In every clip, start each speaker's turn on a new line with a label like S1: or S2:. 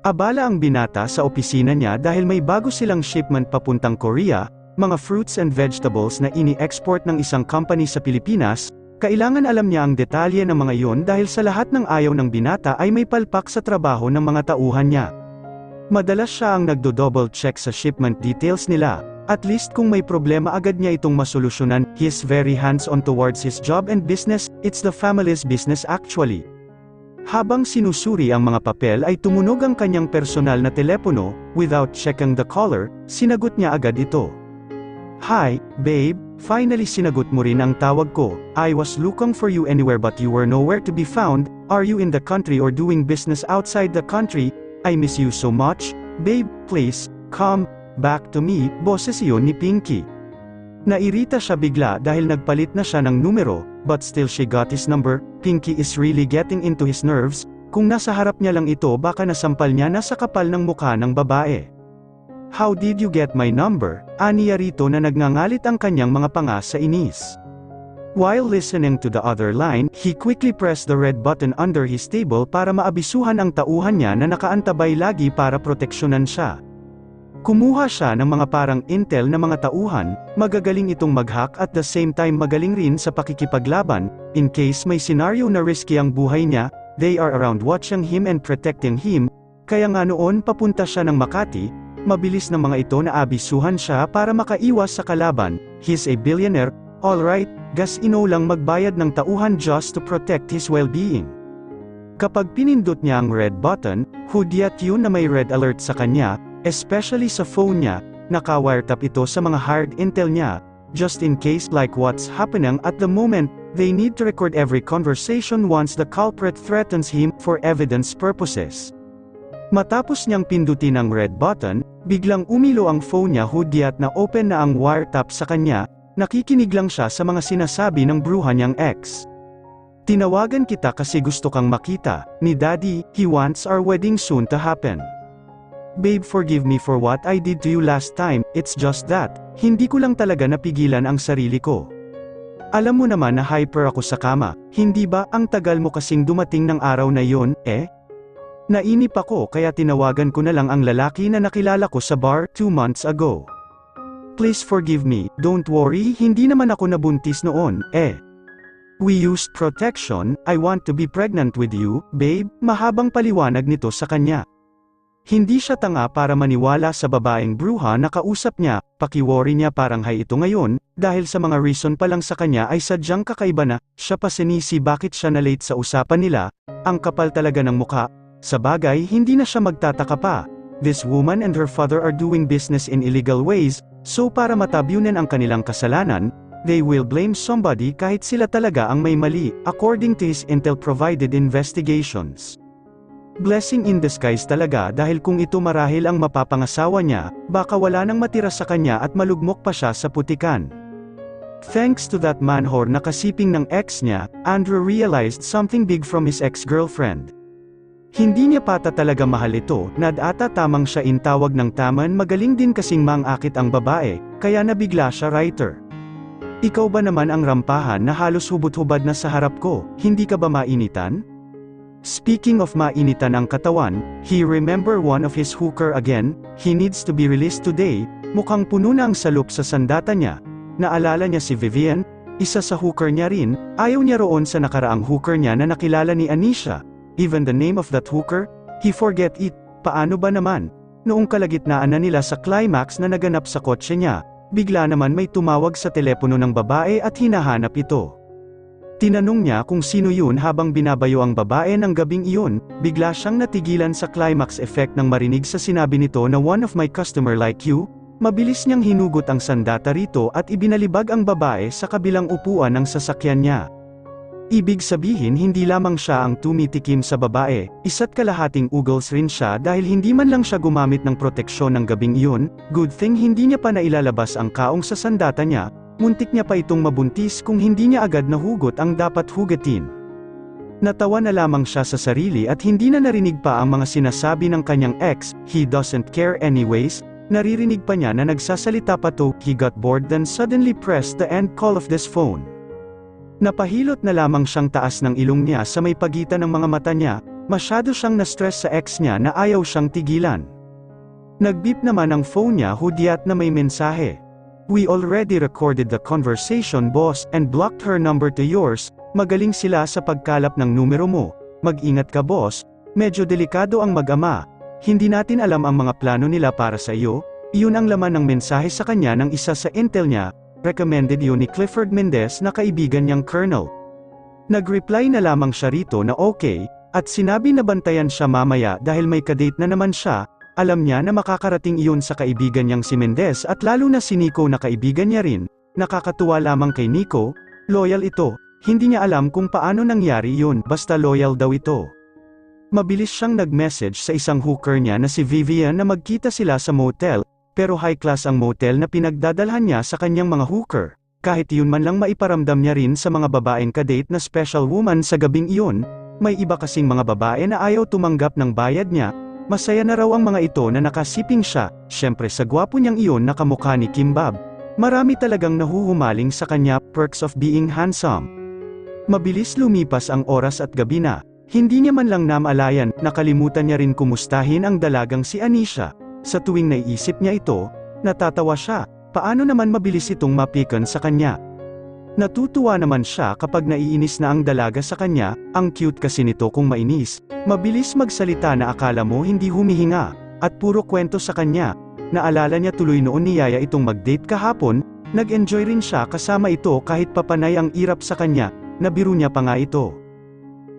S1: Abala ang binata sa opisina niya dahil may bago silang shipment papuntang Korea, mga fruits and vegetables na ini-export ng isang company sa Pilipinas. Kailangan alam niya ang detalye ng mga iyon dahil sa lahat ng ayaw ng binata ay may palpak sa trabaho ng mga tauhan niya. Madalas siya ang nagdo-double check sa shipment details nila, at least kung may problema agad niya itong masolusyonan. He's very hands-on towards his job and business, it's the family's business actually. Habang sinusuri ang mga papel ay tumunog ang kanyang personal na telepono, without checking the caller, sinagot niya agad ito. Hi, babe. Finally sinagot mo rin ang tawag ko. I was looking for you anywhere but you were nowhere to be found. Are you in the country or doing business outside the country? I miss you so much. Babe, please, come back to me. Boses iyon ni Pinky. Nairita siya bigla dahil nagpalit na siya ng numero, but still she got his number. Pinky is really getting into his nerves. Kung nasa harap niya lang ito baka nasampal niya na sa kapal ng mukha ng babae. How did you get my number? Aniya rito na nagngangalit ang kanyang mga panga sa inis. While listening to the other line, he quickly pressed the red button under his table para maabisuhan ang tauhan niya na nakaantabay lagi para proteksyonan siya. Kumuha siya ng mga parang intel na mga tauhan, magagaling itong mag-hack at the same time magaling rin sa pakikipaglaban, in case may senaryo na risky ang buhay niya, they are around watching him and protecting him, kaya nga noon papunta siya ng Makati. Mabilis ng mga ito na abisuhan siya para makaiwas sa kalaban. He's a billionaire, alright, gas-ino lang magbayad ng tauhan just to protect his well-being. Kapag pinindot niya ang red button, hudyat yun na may red alert sa kanya, especially sa phone niya, naka-wiretap ito sa mga hard intel niya, just in case like what's happening at the moment, they need to record every conversation once the culprit threatens him, for evidence purposes. Matapos niyang pindutin ang red button, biglang umilo ang phone niya hudyat na open na ang wiretap sa kanya, nakikinig lang siya sa mga sinasabi ng bruha niyang ex. Tinawagan kita kasi gusto kang makita, ni Daddy, he wants our wedding soon to happen. Babe, forgive me for what I did to you last time, it's just that, hindi ko lang talaga napigilan ang sarili ko. Alam mo naman na hyper ako sa kama, hindi ba, ang tagal mo kasing dumating ng araw na yon, eh? Nainip ako kaya tinawagan ko na lang ang lalaki na nakilala ko sa bar 2 months ago. Please forgive me, don't worry, hindi naman ako nabuntis noon, eh. We used protection, I want to be pregnant with you, babe, mahabang paliwanag nito sa kanya. Hindi siya tanga para maniwala sa babaeng bruha na kausap niya, pakiworry niya parang hay ito ngayon, dahil sa mga reason pa lang sa kanya ay sadyang kakaiba na, siya pa sinisi bakit siya na late sa usapan nila, ang kapal talaga ng mukha. Sa bagay hindi na siya magtataka pa. This woman and her father are doing business in illegal ways, so para matabyunan ang kanilang kasalanan, they will blame somebody kahit sila talaga ang may mali, according to his intel-provided investigations. Blessing in disguise talaga dahil kung ito marahil ang mapapangasawa niya, baka wala nang matira sa kanya at malugmok pa siya sa putikan. Thanks to that manhor na kasiping ng ex niya, Andrew realized something big from his ex-girlfriend. Hindi niya pata talaga mahal ito, nadata tamang siya intawag ng taman magaling din kasing mangakit ang babae, kaya nabigla siya writer. Ikaw ba naman ang rampahan na halos hubot-hubad na sa harap ko, hindi ka ba mainitan? Speaking of mainitan ang katawan, he remember one of his hooker again, he needs to be released today, mukhang puno na ang salop sa sandata niya. Naalala niya si Vivian, isa sa hooker niya rin, ayaw niya roon sa nakaraang hooker niya na nakilala ni Anisha. Even the name of that hooker, he forget it. Paano ba naman? Noong kalagitnaan na nila sa climax na naganap sa kotse niya, bigla naman may tumawag sa telepono ng babae at hinahanap ito. Tinanong niya kung sino yun habang binabayo ang babae ng gabing iyon, bigla siyang natigilan sa climax effect nang marinig sa sinabi nito na one of my customer like you, mabilis niyang hinugot ang sandata rito at ibinalibag ang babae sa kabilang upuan ng sasakyan niya. Ibig sabihin hindi lamang siya ang tumitikim sa babae, isa't kalahating ugals rin siya dahil hindi man lang siya gumamit ng proteksyon ng gabing iyon, good thing hindi niya pa nailalabas ang kaong sa sandata niya, muntik niya pa itong mabuntis kung hindi niya agad nahugot ang dapat hugatin. Natawa na lamang siya sa sarili at hindi na narinig pa ang mga sinasabi ng kanyang ex, he doesn't care anyways, naririnig pa niya na nagsasalita pa to, he got bored then suddenly pressed the end call of this phone. Napahilot na lamang siyang taas ng ilong niya sa may pagitan ng mga mata niya, Masyado siyang na-stress sa ex niya na ayaw siyang tigilan. Nag-beep naman ang phone niya, hudyat na may mensahe. "We already recorded the conversation, boss, and blocked her number to yours. Magaling sila sa pagkalap ng numero mo. Mag-ingat ka, boss. Medyo delikado ang mag-ama. Hindi natin alam ang mga plano nila para sa iyo." Iyon ang laman ng mensahe sa kanya ng isa sa intel niya. Recommended yun ni Clifford Mendez na kaibigan niyang colonel. Nag-reply na lamang siya rito na okay, at sinabi na bantayan siya mamaya dahil may kadate na naman siya. Alam niya na makakarating iyon sa kaibigan niyang si Mendez at lalo na si Nico na kaibigan niya rin. Nakakatuwa lamang kay Nico, loyal ito. Hindi niya alam kung paano nangyari yun, basta loyal daw ito. Mabilis siyang nag-message sa isang hooker niya na si Vivian na magkita sila sa motel, pero high class ang motel na pinagdadalhan niya sa kanyang mga hooker. Kahit iyon man lang maiparamdam niya rin sa mga babaeng kadate na special woman sa gabing iyon, may iba kasing mga babae na ayaw tumanggap ng bayad niya. Masaya na raw ang mga ito na nakasiping siya, syempre sa gwapo niyang iyon na kamukha ni Kimbab. Marami talagang nahuhumaling sa kanya, perks of being handsome. Mabilis lumipas ang oras at gabi na. Hindi niya man lang namalayan, nakalimutan niya rin kumustahin ang dalagang si Anisha. Sa tuwing naiisip niya ito, natatawa siya. Paano naman mabilis itong mapikan sa kanya? Natutuwa naman siya kapag naiinis na ang dalaga sa kanya. Ang cute kasi nito kung mainis. Mabilis magsalita na akala mo hindi humihinga, at puro kwento sa kanya. Naalala niya tuloy noon ni Yaya itong mag-date kahapon. Nag-enjoy rin siya kasama ito kahit papanay ang irap sa kanya. Nabiro niya pa nga ito.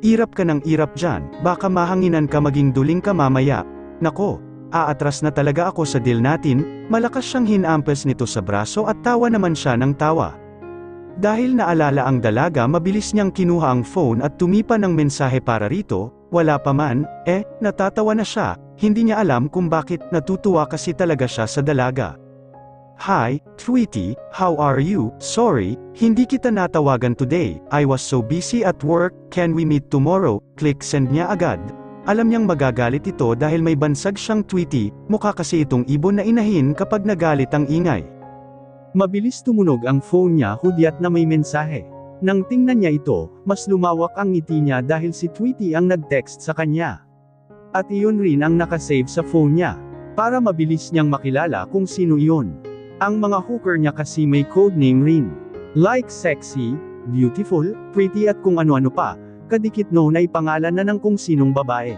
S1: "Irap ka ng irap dyan, baka mahanginan ka maging duling ka mamaya." Nako, aatras na talaga ako sa deal natin. Malakas siyang hinampes nito sa braso at tawa naman siya ng tawa. Dahil naalala ang dalaga, mabilis niyang kinuha ang phone at tumipa ng mensahe para rito. Wala pa man, natatawa na siya. Hindi niya alam kung bakit, natutuwa kasi talaga siya sa dalaga. "Hi, Tweety, how are you? Sorry, hindi kita natawagan today. I was so busy at work. Can we meet tomorrow?" Click send niya agad. Alam niyang magagalit ito dahil may bansag siyang Tweety, mukha kasi itong ibon na inahin kapag nagalit ang ingay. Mabilis tumunog ang phone niya, hudyat na may mensahe. Nang tingnan niya ito, mas lumawak ang ngiti niya dahil si Tweety ang nag-text sa kanya. At iyon rin ang nakasave sa phone niya, para mabilis niyang makilala kung sino iyon. Ang mga hooker niya kasi may codename rin. Like sexy, beautiful, pretty at kung ano-ano pa, kadikit noon ay pangalan na ng kung sinong babae.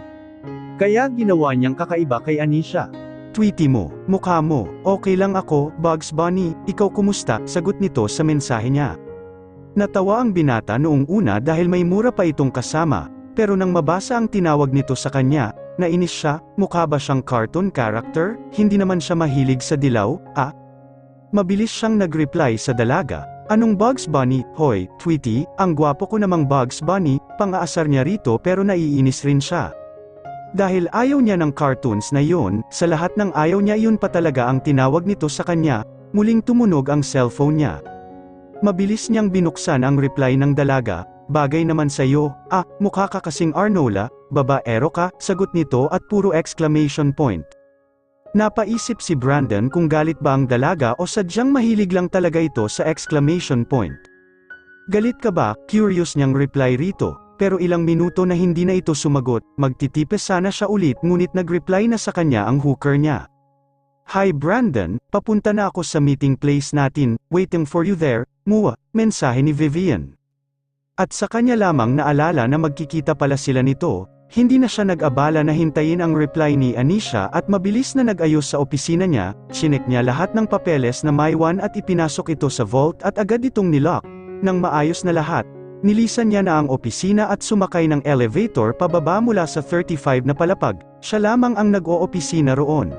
S1: Kaya ginawa niyang kakaiba kay Anisha. "Tweety mo, mukha mo, okay lang ako, Bugs Bunny, ikaw kumusta?" Sagot nito sa mensahe niya. Natawa ang binata noong una dahil may mura pa itong kasama, pero nang mabasa ang tinawag nito sa kanya, nainis siya. Mukha ba siyang cartoon character? Hindi naman siya mahilig sa dilaw, Mabilis siyang nag-reply sa dalaga. "Anong Bugs Bunny? Hoy, Tweety, ang gwapo ko namang Bugs Bunny." Pang-aasar niya rito pero naiinis rin siya. Dahil ayaw niya ng cartoons na yon, sa lahat ng ayaw niya iyon pa talaga ang tinawag nito sa kanya. Muling tumunog ang cellphone niya. Mabilis niyang binuksan ang reply ng dalaga. "Bagay naman sa'yo, mukha ka kasing Arnola, babaero ka," sagot nito at puro exclamation point. Napaisip si Brandon kung galit ba ang dalaga o sadyang mahilig lang talaga ito sa exclamation point. "Galit ka ba?" Curious niyang reply rito, pero ilang minuto na hindi na ito sumagot. Magtitipes sana siya ulit ngunit nag-reply na sa kanya ang hooker niya. "Hi Brandon, papunta na ako sa meeting place natin, waiting for you there." Mensahe ni Vivian. At sa kanya lamang naalala na magkikita pala sila nito. Hindi na siya nag-abala na hintayin ang reply ni Anisha at mabilis na nag-ayos sa opisina niya. Chinek niya lahat ng papeles na maiwan at ipinasok ito sa vault at agad itong nilock. Nang maayos na lahat, nilisan niya na ang opisina at sumakay ng elevator pababa mula sa 35 na palapag. Siya lamang ang nag-o-opisina roon.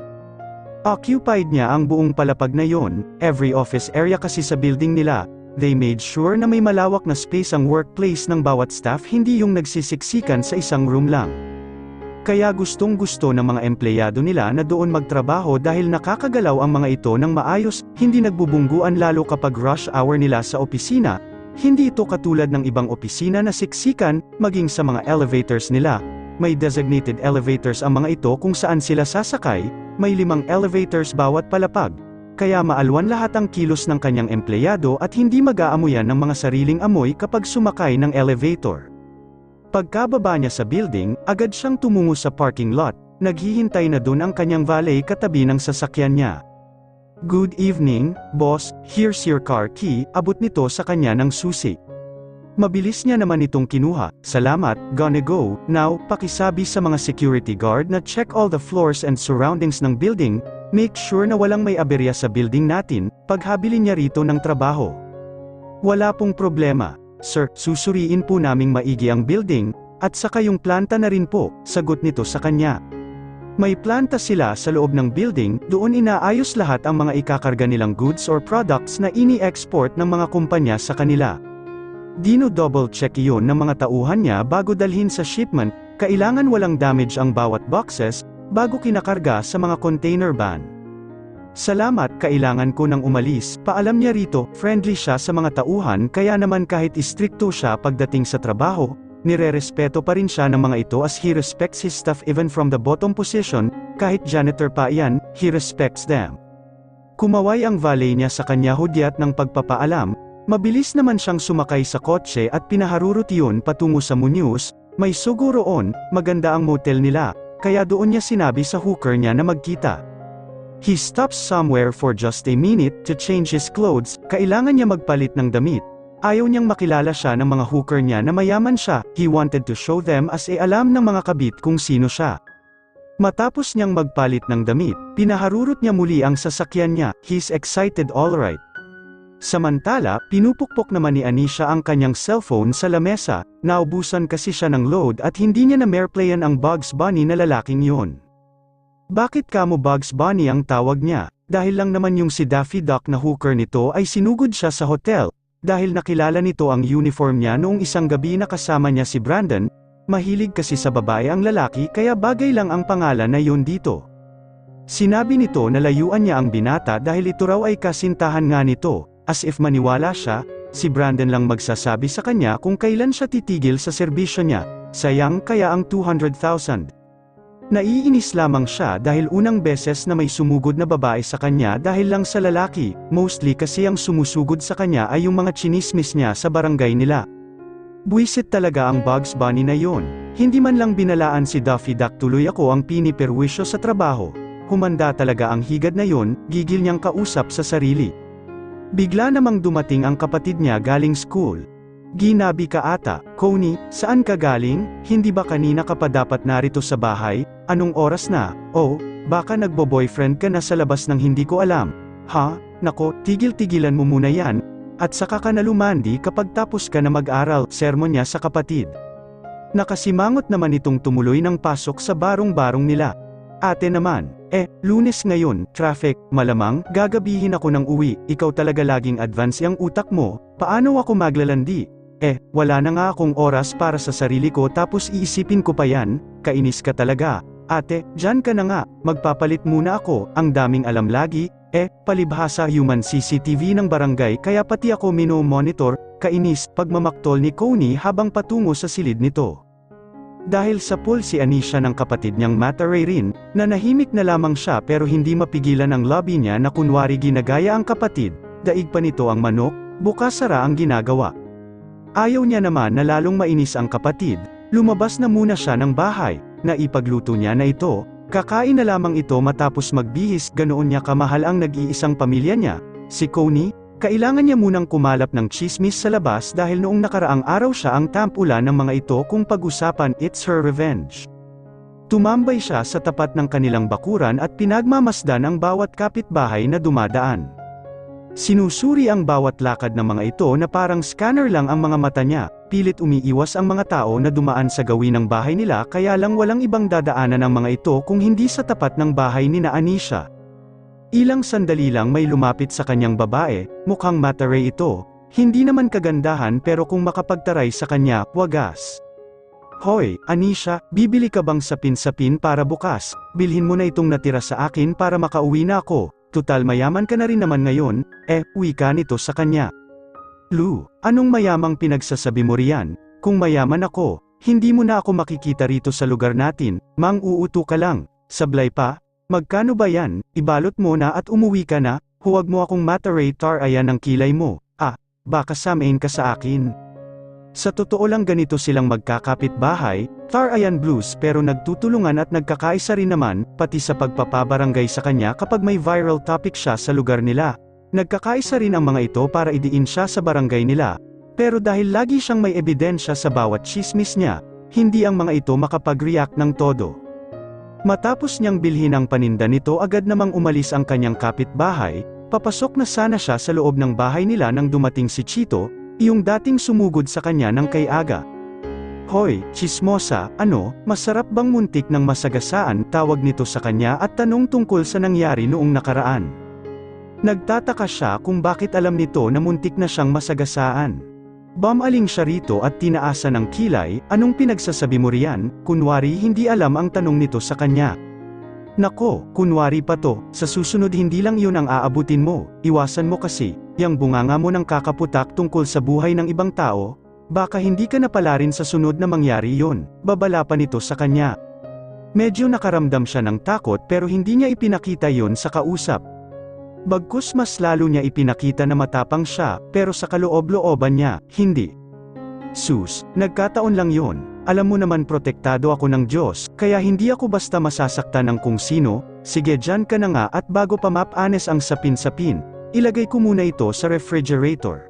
S1: Occupied niya ang buong palapag na yon, every office area kasi sa building nila. They made sure na may malawak na space ang workplace ng bawat staff, hindi yung nagsisiksikan sa isang room lang. Kaya gustong-gusto ng mga empleyado nila na doon magtrabaho dahil nakakagalaw ang mga ito ng maayos, hindi nagbubungguan lalo kapag rush hour nila sa opisina. Hindi ito katulad ng ibang opisina na siksikan, maging sa mga elevators nila. May designated elevators ang mga ito kung saan sila sasakay, may 5 elevators bawat palapag. Kaya maalwan lahat ang kilos ng kanyang empleyado at hindi mag-aamuyan ng mga sariling amoy kapag sumakay ng elevator. Pagkababa niya sa building, agad siyang tumungo sa parking lot, naghihintay na dun ang kanyang valet katabi ng sasakyan niya. "Good evening, boss, here's your car key," abot nito sa kanya ng susi. Mabilis niya naman itong kinuha. "Salamat, gonna go, now, pakisabi sa mga security guard na check all the floors and surroundings ng building, make sure na walang may aberya sa building natin, paghabilin niya rito ng trabaho." "Wala pong problema, sir, susuriin po naming maigi ang building, at saka yung planta na rin po," sagot nito sa kanya. May planta sila sa loob ng building, doon inaayos lahat ang mga ikakarga nilang goods or products na ini-export ng mga kumpanya sa kanila. Dino-double check iyon ng mga tauhan niya bago dalhin sa shipment, kailangan walang damage ang bawat boxes, bago kinakarga sa mga container van. "Salamat, kailangan ko nang umalis," paalam niya rito. Friendly siya sa mga tauhan kaya naman kahit istrikto siya pagdating sa trabaho, nirerespeto pa rin siya ng mga ito as he respects his staff even from the bottom position, kahit janitor pa iyan, he respects them. Kumaway ang valet niya sa kanya hudyat ng pagpapaalam, mabilis naman siyang sumakay sa kotse at pinaharurot iyon patungo sa Muñoz. May sugo roon, maganda ang motel nila, kaya doon niya sinabi sa hooker niya na magkita. He stops somewhere for just a minute to change his clothes, kailangan niya magpalit ng damit. Ayaw niyang makilala siya ng mga hooker niya na mayaman siya, he wanted to show them as alam ng mga kabit kung sino siya. Matapos niyang magpalit ng damit, pinaharurot niya muli ang sasakyan niya, he's excited alright. Samantala, pinupukpok naman ni Anisha ang kanyang cellphone sa lamesa, naubusan kasi siya ng load at hindi niya na mareplayan ang Bugs Bunny na lalaking yun. "Bakit kamo Bugs Bunny ang tawag niya?" Dahil lang naman yung si Daffy Duck na hooker nito ay sinugod siya sa hotel, dahil nakilala nito ang uniform niya noong isang gabi na kasama niya si Brandon, mahilig kasi sa babae ang lalaki kaya bagay lang ang pangalan na yun dito. Sinabi nito na layuan niya ang binata dahil ito raw ay kasintahan nga nito, as if maniwala siya, si Brandon lang magsasabi sa kanya kung kailan siya titigil sa serbisyo niya, sayang kaya ang 200,000. Naiinis lamang siya dahil unang beses na may sumugod na babae sa kanya dahil lang sa lalaki, mostly kasi ang sumusugod sa kanya ay yung mga chinismis niya sa barangay nila. Buwisit talaga ang Bugs Bunny na yon. Hindi man lang binalaan si Daffy Duck tuloy ako ang piniperwisyo sa trabaho. Humanda talaga ang higad na yon, gigil niyang kausap sa sarili. Bigla namang dumating ang kapatid niya galing school. "Ginabi ka ata, Connie, saan ka galing? Hindi ba kanina ka pa dapat narito sa bahay? Anong oras na? Oh, baka nagbo-boyfriend ka na sa labas ng hindi ko alam." "Ha? Nako, tigil-tigilan mo muna yan, at saka ka na lumandi kapag tapos ka na mag-aral," sermon niya sa kapatid. Nakasimangot naman itong tumuloy ng pasok sa barong-barong nila. "Ate naman, Lunes ngayon, traffic, malamang, gagabihin ako ng uwi, ikaw talaga laging advance ang utak mo, paano ako maglalandi? Wala na nga akong oras para sa sarili ko tapos iisipin ko pa yan, kainis ka talaga. Ate, dyan ka na nga, magpapalit muna ako, ang daming alam lagi, palibhasa human CCTV ng barangay kaya pati ako mino-monitor," kainis, pagmamaktol ni Connie habang patungo sa silid nito. Dahil sa pool si Anisha ng kapatid niyang Mataray rin, nanahimik na lamang siya pero hindi mapigilan ang lobby niya na kunwari ginagaya ang kapatid, daig pa nito ang manok, bukas-sara ang ginagawa. Ayaw niya naman na lalong mainis ang kapatid, lumabas na muna siya ng bahay, naipagluto niya na ito, kakain na lamang ito matapos magbihis, ganoon niya kamahal ang nag-iisang pamilya niya, si Connie. Kailangan niya munang kumalap ng chismis sa labas dahil noong nakaraang araw siya ang tampulan ng mga ito kung pag-usapan it's her revenge. Tumambay siya sa tapat ng kanilang bakuran at pinagmamasdan ang bawat kapitbahay na dumadaan. Sinusuri ang bawat lakad ng mga ito na parang scanner lang ang mga mata niya, pilit umiiwas ang mga tao na dumaan sa gawin ng bahay nila kaya lang walang ibang dadaanan ng mga ito kung hindi sa tapat ng bahay ni na Anisha. Ilang sandali lang may lumapit sa kanyang babae, mukhang Mataray ito, hindi naman kagandahan pero kung makapagtaray sa kanya, wagas. "Hoy, Anisha, bibili ka bang sapin-sapin para bukas? Bilhin mo na itong natira sa akin para makauwi na ako, tutal mayaman ka na rin naman ngayon." Uwi ka nito sa kanya. "Lu, anong mayamang pinagsasabi mo riyan? Kung mayaman ako, hindi mo na ako makikita rito sa lugar natin, mang-uuto ka lang, sablay pa. Magkano ba yan? Ibalot mo na at umuwi ka na, huwag mo akong Mataray tar ayan ang kilay mo, baka samain ka sa akin." Sa totoo lang ganito silang magkakapit-bahay, Tarayan Blues pero nagtutulungan at nagkakaisa rin naman, pati sa pagpapabarangay sa kanya kapag may viral topic siya sa lugar nila. Nagkakaisa rin ang mga ito para idiin siya sa barangay nila. Pero dahil lagi siyang may ebidensya sa bawat chismis niya, hindi ang mga ito makapag-react ng todo. Matapos niyang bilhin ang paninda nito agad namang umalis ang kanyang kapitbahay, papasok na sana siya sa loob ng bahay nila nang dumating si Chito, yung dating sumugod sa kanya ng kay Aga. "Hoy, chismosa, ano, masarap bang muntik ng masagasaan?" tawag nito sa kanya at tanong tungkol sa nangyari noong nakaraan. Nagtataka siya kung bakit alam nito na muntik na siyang masagasaan. Bumaling siya rito at tinaasan ng kilay, "Anong pinagsasabi mo riyan?" Kunwari hindi alam ang tanong nito sa kanya. "Nako, kunwari pa to, sa susunod hindi lang yun ang aabutin mo, iwasan mo kasi, yang bunganga mo ng kakaputak tungkol sa buhay ng ibang tao, baka hindi ka na pala rin sa sunod na mangyari yun." Babala pa nito sa kanya. Medyo nakaramdam siya ng takot pero hindi niya ipinakita yun sa kausap. Bagkus mas lalo niya ipinakita na matapang siya, pero sa kaloob-looban niya, hindi. "Sus, nagkataon lang yon. Alam mo naman protektado ako ng Diyos, kaya hindi ako basta masasaktan ng kung sino. Sige dyan ka na nga at bago pa mapanes ang sapin-sapin, ilagay ko muna ito sa refrigerator."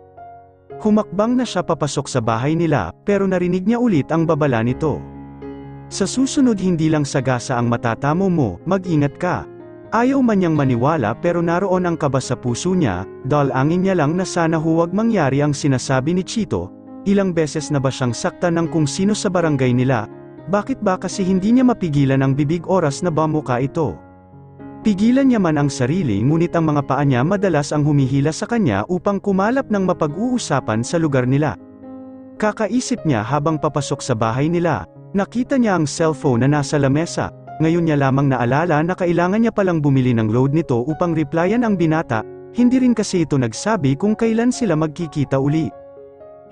S1: Humakbang na siya papasok sa bahay nila, pero narinig niya ulit ang babala nito. "Sa susunod hindi lang sagasa ang matatamo mo, mag-ingat ka." Ayaw man niyang maniwala pero naroon ang kaba sa puso niya, dalangin niya lang na sana huwag mangyari ang sinasabi ni Chito. Ilang beses na ba siyang saktan ng kung sino sa barangay nila? Bakit ba kasi hindi niya mapigilan ang bibig oras na bamuka ito? Pigilan niya man ang sarili ngunit ang mga paa niya madalas ang humihila sa kanya upang kumalap ng mapag-uusapan sa lugar nila. Kakaisip niya habang papasok sa bahay nila, nakita niya ang cellphone na nasa lamesa. Ngayon niya lamang naalala na kailangan niya palang bumili ng load nito upang replyan ang binata, hindi rin kasi ito nagsabi kung kailan sila magkikita uli.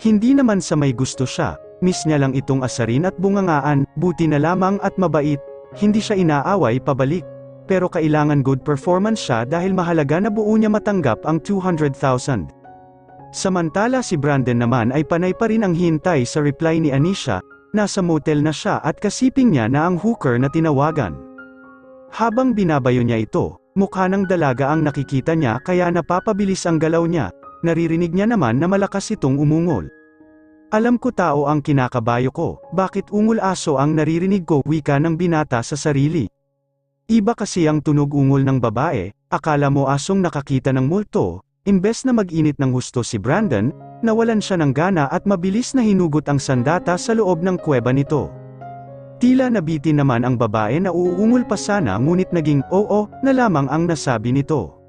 S1: Hindi naman sa may gusto siya, miss niya lang itong asarin at bungangaan, buti na lamang at mabait, hindi siya inaaway pabalik. Pero kailangan good performance siya dahil mahalaga na buo niya matanggap ang 200,000. Samantala si Brandon naman ay panay pa rin ang hintay sa reply ni Anisha. Nasa motel na siya at kasiping niya na ang hooker na tinawagan. Habang binabayo niya ito, mukha ng dalaga ang nakikita niya kaya napapabilis ang galaw niya, naririnig niya naman na malakas itong umungol. "Alam ko tao ang kinakabayo ko, bakit ungol aso ang naririnig ko?" wika ng binata sa sarili. Iba kasi ang tunog ungol ng babae, akala mo asong nakakita ng multo. Imbes na mag-init ng husto si Brandon, nawalan siya ng gana at mabilis na hinugot ang sandata sa loob ng kuweba nito. Tila nabitin naman ang babae na uungol pa sana ngunit naging oo na lamang ang nasabi nito.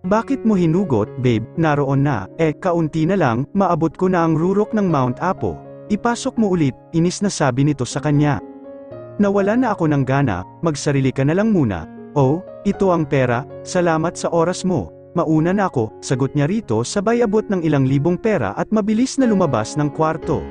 S1: "Bakit mo hinugot, babe? Naroon na, kaunti na lang, maabot ko na ang rurok ng Mount Apo. Ipasok mo ulit," inis na sabi nito sa kanya. "Nawalan na ako ng gana, magsarili ka na lang muna." "Oh, ito ang pera, salamat sa oras mo. Mauna na ako," sagot niya rito sabay abot ng ilang libong pera at mabilis na lumabas ng kwarto.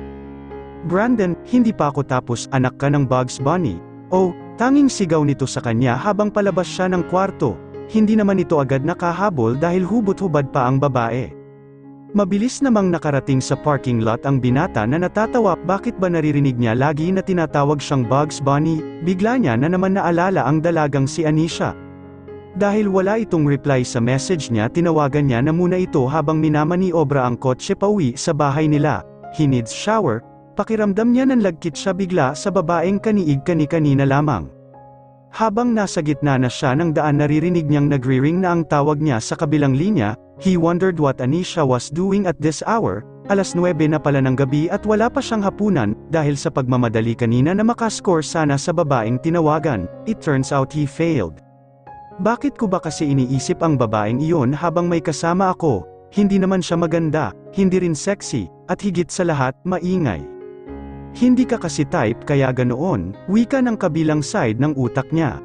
S1: "Brandon, hindi pa ako tapos, anak ka ng Bugs Bunny." "Oh," tanging sigaw nito sa kanya habang palabas siya ng kwarto. Hindi naman ito agad nakahabol dahil hubot-hubad pa ang babae. Mabilis namang nakarating sa parking lot ang binata na natatawa bakit ba naririnig niya lagi na tinatawag siyang Bugs Bunny. Bigla niya na naman naalala ang dalagang si Anisha. Dahil wala itong reply sa message niya, tinawagan niya na muna ito habang minamaniobra ang kotse pauwi sa bahay nila. He needs shower. Pakiramdam niya nanlagkit siya bigla sa babaeng kaniig kani-kanina lamang. Habang nasa gitna na siya ng daan, naririnig niyang nagre-ring na ang tawag niya sa kabilang linya. He wondered what Anisha was doing at this hour. Alas 9 na pala ng gabi at wala pa siyang hapunan, dahil sa pagmamadali kanina na makascore sana sa babaeng tinawagan. It turns out he failed. Bakit ko ba kasi iniisip ang babaeng iyon habang may kasama ako? Hindi naman siya maganda, hindi rin sexy, at higit sa lahat, maingay. Hindi ka kasi type kaya ganoon, wika ng kabilang side ng utak niya.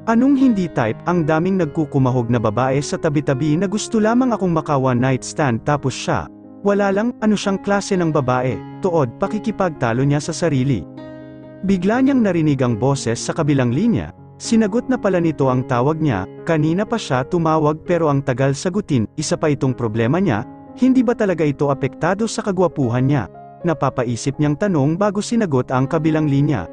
S1: Anong hindi type? Ang daming nagkukumahog na babae sa tabi-tabi na gusto lamang akong maka one night stand tapos siya. Wala lang, ano siyang klase ng babae, tuod pakikipagtalo niya sa sarili. Bigla niyang narinig ang boses sa kabilang linya. Sinagot na pala nito ang tawag niya, kanina pa siya tumawag pero ang tagal sagutin, isa pa itong problema niya, hindi ba talaga ito apektado sa kagwapuhan niya? napapaisip niyang tanong bago sinagot ang kabilang linya.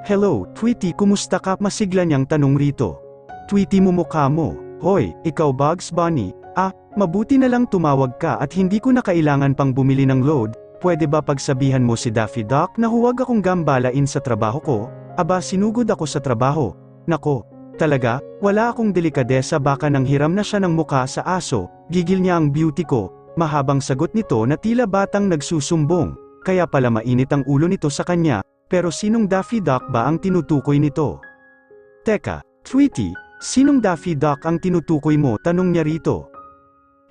S1: Hello, Tweety, kumusta ka? Masigla niyang tanong rito. Tweety, mumukha mo. Hoy, ikaw Bugs Bunny. Mabuti na lang tumawag ka at hindi ko na kailangan pang bumili ng load. Pwede ba pagsabihan mo si Daffy Duck na huwag akong gambalain sa trabaho ko? Aba, sinugod ako sa trabaho. Nako, talaga, wala akong delikadesa, baka nang hiram na siya ng muka sa aso. Gigil niya ang beauty ko. Mahabang sagot nito na tila batang nagsusumbong. Kaya pala mainit ang ulo nito sa kanya, pero sinong Daffy Duck ba ang tinutukoy nito? Teka, Tweety, sinong Daffy Duck ang tinutukoy mo? Tanong niya rito.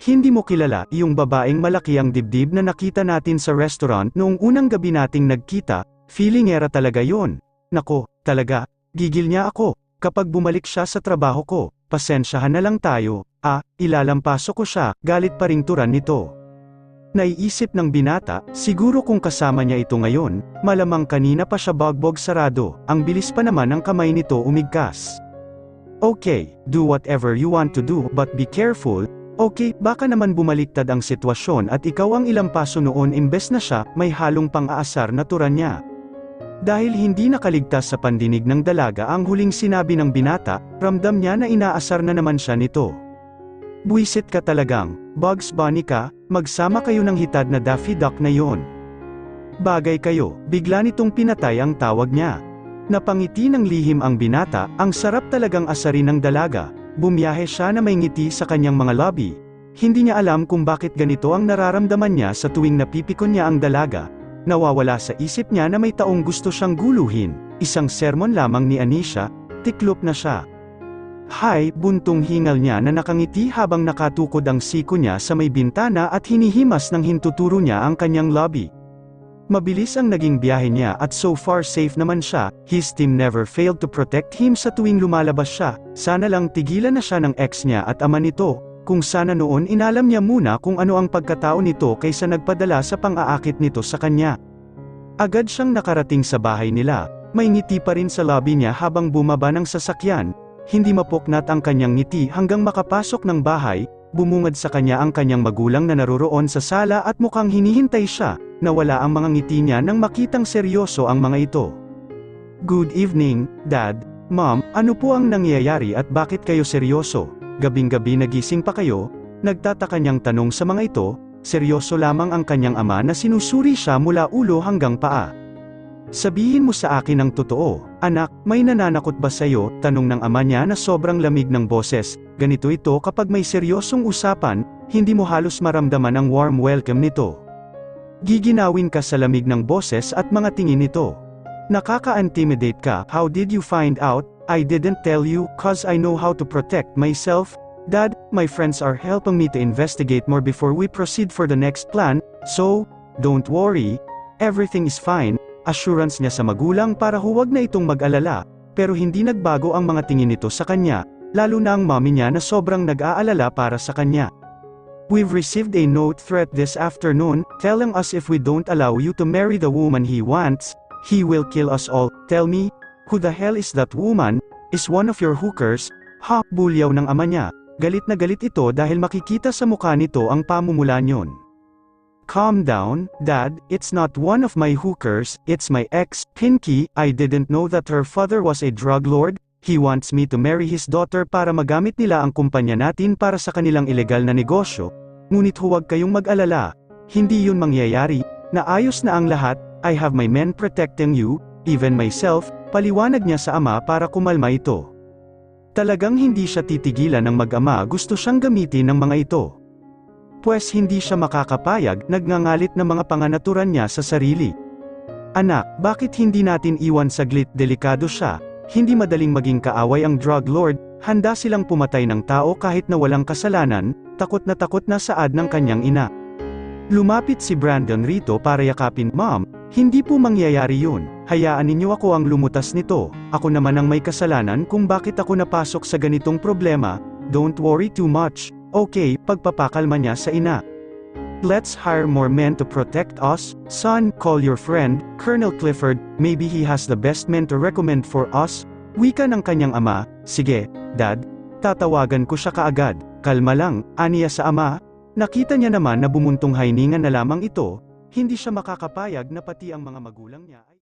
S1: Hindi mo kilala yung babaeng malaki ang dibdib na nakita natin sa restaurant noong unang gabi nating nagkita? Feeling era talaga yon. Nako, talaga, gigil niya ako. Kapag bumalik siya sa trabaho ko, pasensyahan na lang tayo. Ilalampaso ko siya, galit pa ring turan nito. Naiisip ng binata, siguro kung kasama niya ito ngayon, malamang kanina pa siya bagbog sarado, ang bilis pa naman ng kamay nito umigkas. Okay, do whatever you want to do, but be careful. Okay, baka naman bumaliktad ang sitwasyon at ikaw ang ilang paso noon imbes na siya, may halong pang-aasar na turan niya. Dahil hindi nakaligtas sa pandinig ng dalaga ang huling sinabi ng binata, ramdam niya na inaasar na naman siya nito. Buisit ka talagang, Bugs Bunny ka, magsama kayo ng hitad na Daffy Duck na yon. Bagay kayo, bigla nitong pinatay ang tawag niya. Napangiti ng lihim ang binata, ang sarap talagang asarin ng dalaga. Bumiyahe siya na may ngiti sa kanyang mga labi. Hindi niya alam kung bakit ganito ang nararamdaman niya sa tuwing napipikon niya ang dalaga. Nawawala sa isip niya na may taong gusto siyang guluhin. Isang sermon lamang ni Anisha, tiklop na siya. Hay, buntong hingal niya na nakangiti habang nakatukod ang siko niya sa may bintana at hinihimas ng hintuturo niya ang kanyang lobby. Mabilis ang naging biyahe niya at so far safe naman siya. His team never failed to protect him sa tuwing lumalabas siya. Sana lang tigilan na siya ng ex niya at ama nito. Kung sana noon inalam niya muna kung ano ang pagkatao nito kaysa nagpadala sa pang-aakit nito sa kanya. Agad siyang nakarating sa bahay nila. May ngiti pa rin sa lobby niya habang bumaba ng sasakyan. Hindi mapoknat ang kanyang ngiti hanggang makapasok ng bahay. Bumungad sa kanya ang kanyang magulang na naroroon sa sala at mukhang hinihintay siya. Nawala ang mga ngiti niya nang makitang seryoso ang mga ito. Good evening, Dad, Mom, ano po ang nangyayari at bakit kayo seryoso? Gabing-gabi nagising pa kayo? Nagtataka niyang tanong sa mga ito, seryoso lamang ang kanyang ama na sinusuri siya mula ulo hanggang paa. Sabihin mo sa akin ang totoo, anak, may nananakot ba sa'yo? Tanong ng ama niya na sobrang lamig ng boses. Ganito ito kapag may seryosong usapan, hindi mo halos maramdaman ang warm welcome nito. Giginawin ka sa lamig ng boses at mga tingin nito. Nakaka-intimidate ka. How did you find out? I didn't tell you, cause I know how to protect myself. Dad, my friends are helping me to investigate more before we proceed for the next plan, so, don't worry, everything is fine. Assurance niya sa magulang para huwag na itong mag-alala, pero hindi nagbago ang mga tingin nito sa kanya, lalo na ang mommy niya na sobrang nag-aalala para sa kanya. We've received a note threat this afternoon, telling us if we don't allow you to marry the woman he wants, he will kill us all. Tell me, who the hell is that woman? Is one of your hookers? Ha, bulyaw ng ama niya. Galit na galit ito dahil makikita sa mukha nito ang pamumula niyon. Calm down, Dad, it's not one of my hookers, it's my ex, Pinky. I didn't know that her father was a drug lord. He wants me to marry his daughter para magamit nila ang kumpanya natin para sa kanilang ilegal na negosyo. Ngunit huwag kayong mag-alala. Hindi yun mangyayari. Naayos na ang lahat. I have my men protecting you, even myself. Paliwanag niya sa ama para kumalma ito. Talagang hindi siya titigilan ng mag-ama, gusto siyang gamitin ng mga ito. Pwes hindi siya makakapayag, nagngangalit na mga panganaturan niya sa sarili. Anak, bakit hindi natin iwan saglit? Delikado siya. Hindi madaling maging kaaway ang drug lord, handa silang pumatay ng tao kahit na walang kasalanan, takot na saad ng kanyang ina. Lumapit si Brandon rito para yakapin. Mom, hindi po mangyayari yun. Hayaan ninyo ako ang lumutas nito. Ako naman ang may kasalanan kung bakit ako napasok sa ganitong problema. Don't worry too much. Okay, pagpapakalma niya sa ina. Let's hire more men to protect us. Son, call your friend, Colonel Clifford, maybe he has the best men to recommend for us. Wika ng kanyang ama. Sige, Dad, tatawagan ko siya kaagad. Kalma lang, aniya sa ama. Nakita niya naman na bumuntong hininga na lamang ito. Hindi siya makakapayag na pati ang mga magulang niya ay